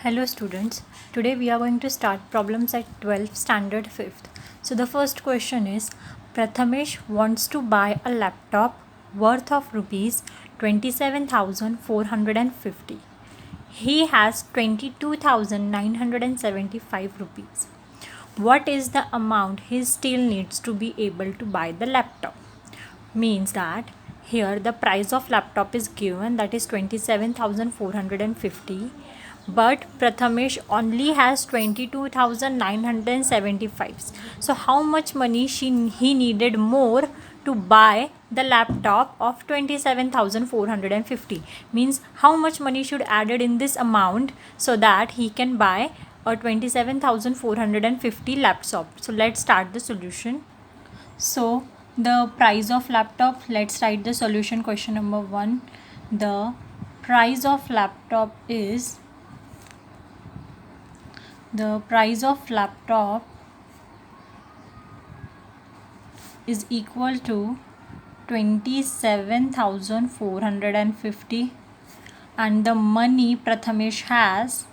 Hello students, today we are going to start problems at 12th standard 5th. So the first question is, Prathamesh wants to buy a laptop worth of rupees 27,450. He has 22,975 rupees. What is the amount he still needs to be able to buy the laptop? Means that here the price of laptop is given, that is 27,450, but Prathamesh only has 22,975. So how much money he needed more to buy the laptop of 27,450? Means how much money should added in this amount so that he can buy a 27,450 laptop. So let's start the solution. So the price of laptop, let's write the solution. Question number 1, the price of laptop is equal to 27,450, and the money Prathamesh has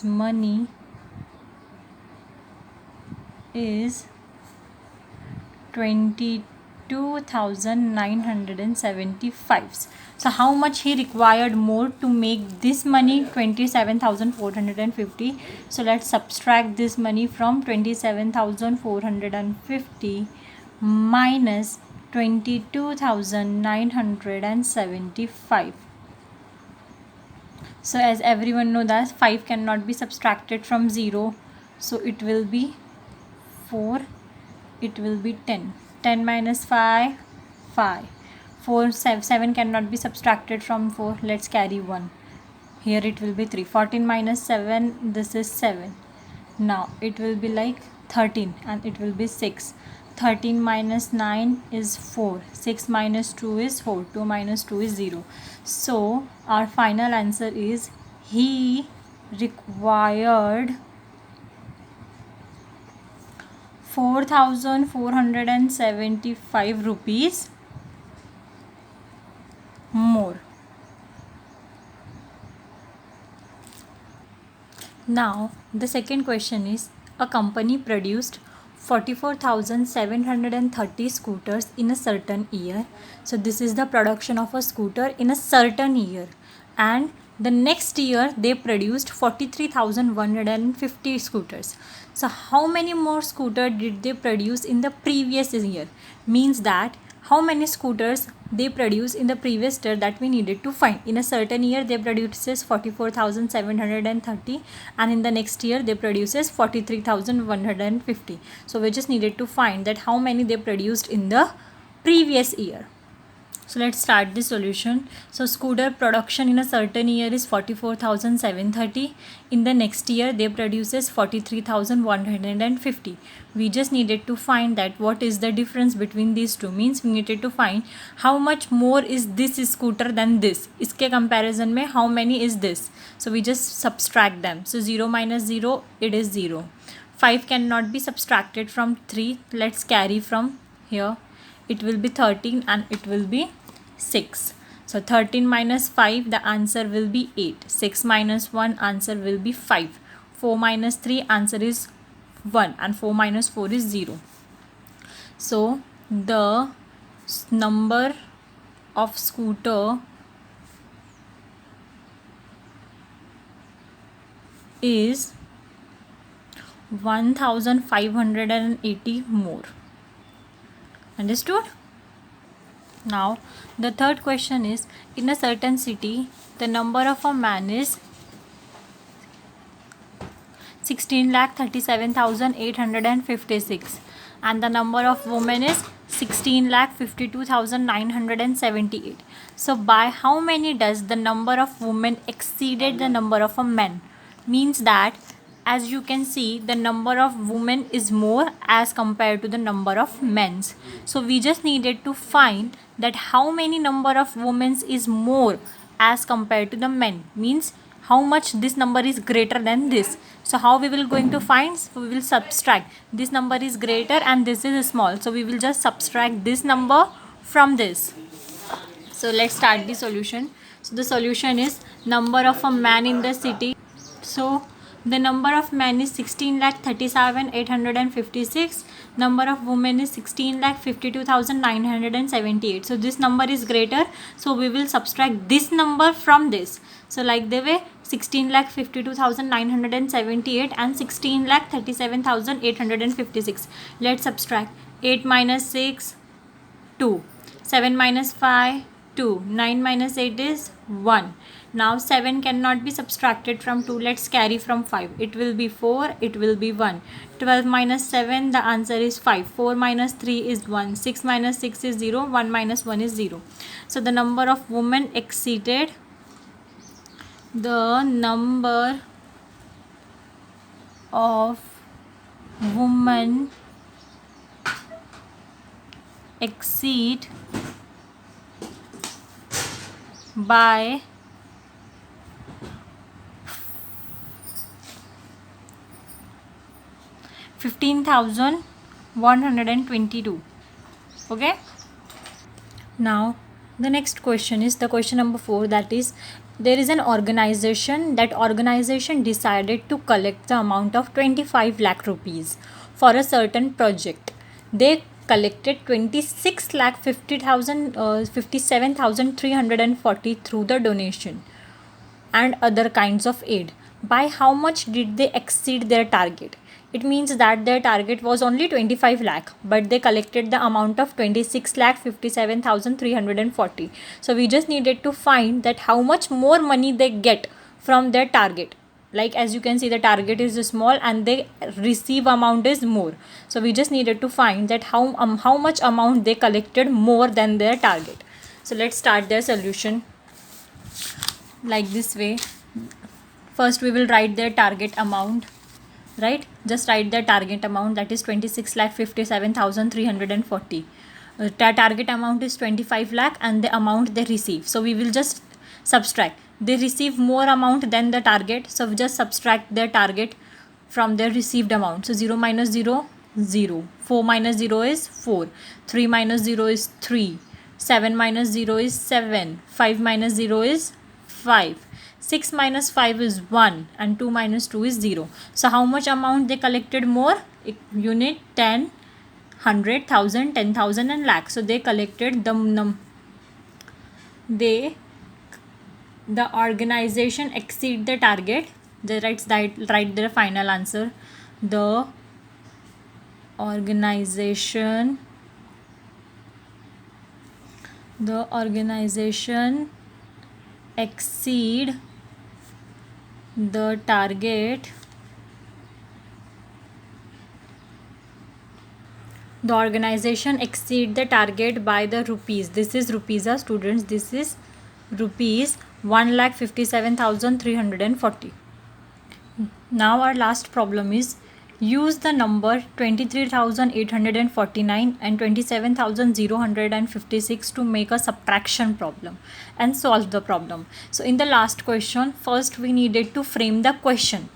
money is 22,975. So how much he required more to make this money 27,450? So let's subtract this money from 27,450 minus 22,975. So as everyone knows that 5 cannot be subtracted from 0, so it will be 4, it will be 10. 10 minus 5, 5. 4, 7 cannot be subtracted from 4, let's carry 1. Here it will be 3. 14 minus 7, this is 7. Now it will be like 13 and it will be 6. 13 minus 9 is 4. 6 minus 2 is 4. 2 minus 2 is 0. So our final answer is he required 4,475 rupees more. Now the second question is, a company produced 44,730 scooters in a certain year. So this is the production of a scooter in a certain year, and the next year they produced 43,150 scooters. So how many more scooters did they produce in the previous year? Means that how many scooters they produce in the previous year, that we needed to find. In a certain year they produces 44,730, and in the next year they produces 43,150. So we just needed to find that how many they produced in the previous year. So let's start the solution. So scooter production in a certain year is 44,730. In the next year they produces 43,150. We just needed to find that what is the difference between these two. Means we needed to find how much more is this scooter than this. Iske comparison mein how many is this. So we just subtract them. So 0 minus 0, it is 0. 5 cannot be subtracted from 3. Let's carry from here. It will be 13 and it will be 6. So 13 minus 5, the answer will be 8. 6 minus 1, answer will be 5. 4 minus 3, answer is 1, and 4 minus 4 is 0. So the number of scooter is 1,580 more. Understood? Now the third question is, in a certain city the number of a man is 16,37,856 and the number of women is 16,52,978. So by how many does the number of women exceeded the number of a men? Means that as you can see, the number of women is more as compared to the number of men. So we just needed to find that how many number of women is more as compared to the men. Means how much this number is greater than this. So how we will going to find? So we will subtract. This number is greater and this is small. So we will just subtract this number from this. So let's start the solution. So the solution is number of a man in the city. So the number of men is 16,37,856. Number of women is 16,52,978. So this number is greater. So we will subtract this number from this. So like the way 16,52,978 and 16,37,856. Let's subtract. 8 minus 6, 2. 7 minus 5, 2. 9 minus 8 is 1. Now 7 cannot be subtracted from 2. Let's carry from 5. It will be 4. It will be 1. 12 minus 7, the answer is 5. 4 minus 3 is 1. 6 minus 6 is 0. 1 minus 1 is 0. So the number of women exceeded. The number of women exceed by 15,122. Okay. Now the next question is the question number 4, that is there is an organization. That organization decided to collect the amount of 25 lakh rupees for a certain project. They collected 26 lakh 57,340 through the donation and other kinds of aid. By how much did they exceed their target? It means that their target was only 25 lakh, but they collected the amount of 26 lakh 57,340. So we just needed to find that how much more money they get from their target. Like as you can see, the target is small and they receive amount is more. So we just needed to find that how much amount they collected more than their target. So let's start their solution like this way. First we will write their target amount, right? Just write the target amount, that is 26 lakh 57,340. The target amount is 25 lakh and the amount they receive. So we will just subtract. They receive more amount than the target, so we just subtract their target from their received amount. So 0 minus 0, 0. 4 minus 0 is 4. 3 minus 0 is 3. 7 minus 0 is 7. 5 minus 0 is 5. 6 minus 5 is 1 and 2 minus 2 is 0. So how much amount they collected more? Unit 10, 100, 1000, 10,000 and lakh. So they collected the organization exceed the target. They write their final answer. The organization exceed the target. The organization exceed the target by the rupees. This is rupees, students. This is rupees 1,57,340. Now our last problem is use the number 23,849 and 27,056 to make a subtraction problem and solve the problem. So in the last question, first we needed to frame the question.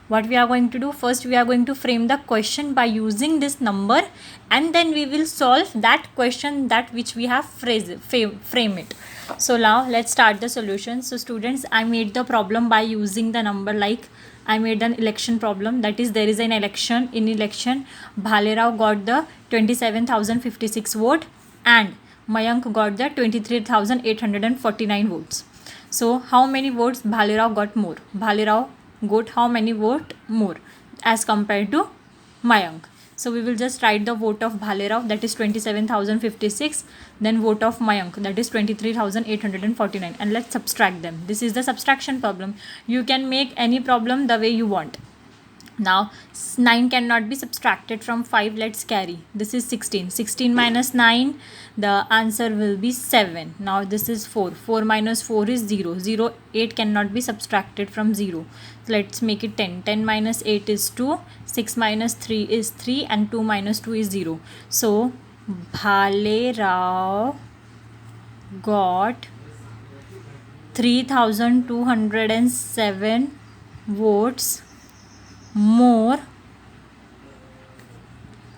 What we are going to do? First we are going to frame the question by using this number, and then we will solve that question that which we have frame it. So now let's start the solution. So students, I made the problem by using the number, like I made an election problem, that is there is an election. In election, Bhalerao got the 27,056 vote and Mayank got the 23,849 votes. So how many votes Bhalerao got more? Bhalerao got how many vote more as compared to Mayank? So we will just write the vote of Bhalerao, that is 27,056, then vote of Mayank, that is 23,849, and let's subtract them. This is the subtraction problem. You can make any problem the way you want. Now 9 cannot be subtracted from 5. Let's carry. This is 16. 16 minus 9, the answer will be 7. Now this is 4. 4 minus 4 is 0. 0. 8 cannot be subtracted from 0. So let's make it 10. 10 minus 8 is 2. 6 minus 3 is 3 and 2 minus 2 is 0. So Bhalerao got 3,207 votes more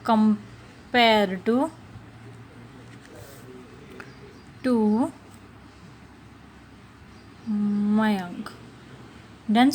compared to Mayank. Done.